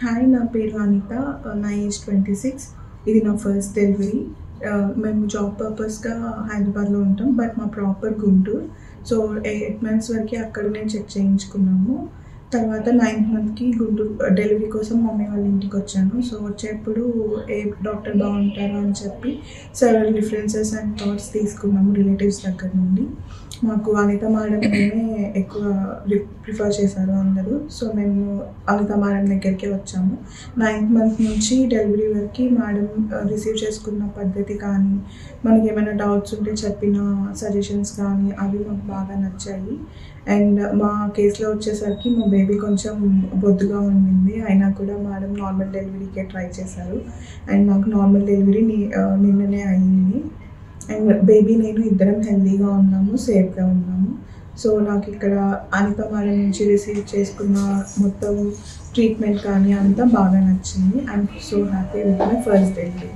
Hi, నా పేరు అనిత. నా ఏజ్ 26. ఇది నా ఫస్ట్ డెలివరీ. మేము జాబ్ పర్పస్గా హైదరాబాద్లో ఉంటాం, బట్ మా ప్రాపర్ గుంటూరు. సో 8 months వరకు అక్కడనే చెక్ చేయించుకున్నాము. తర్వాత 9th monthకి గుంటూరు డెలివరీ కోసం మమ్మీ వాళ్ళ ఇంటికి వచ్చాను. సో వచ్చేప్పుడు ఏ డాక్టర్ బాగుంటారు అని చెప్పి సెవెరల్ రిఫరెన్సెస్ అండ్ థాట్స్ తీసుకున్నాము రిలేటివ్స్ దగ్గర నుండి. మాకు అనిత మేడంనే ఎక్కువ ప్రిఫర్ చేశారు అందరూ. సో మేము అనిత మేడం దగ్గరికి వచ్చాము. 9th month నుంచి డెలివరీ వరకు మేడం రిసీవ్ చేసుకున్న పద్ధతి కానీ, మనకి ఏమైనా డౌట్స్ ఉంటే చెప్పిన సజెషన్స్ కానీ అవి మాకు బాగా నచ్చాయి. అండ్ మా కేసులో వచ్చేసరికి మా బేబీ కొంచెం బొద్దుగా ఉండింది, అయినా కూడా మేడం నార్మల్ డెలివరీకే ట్రై చేశారు. అండ్ నాకు నార్మల్ డెలివరీ నిన్ననే అయ్యింది. అండ్ బేబీ నేను ఇద్దరం హెల్తీగా ఉన్నాము, సేఫ్గా ఉన్నాము. సో నాకు ఇక్కడ అనిత మేడం నుంచి రిసీవ్ చేసుకున్న మొత్తం ట్రీట్మెంట్ కానీ అంతా బాగా నచ్చింది. I'm so happy with my first delivery.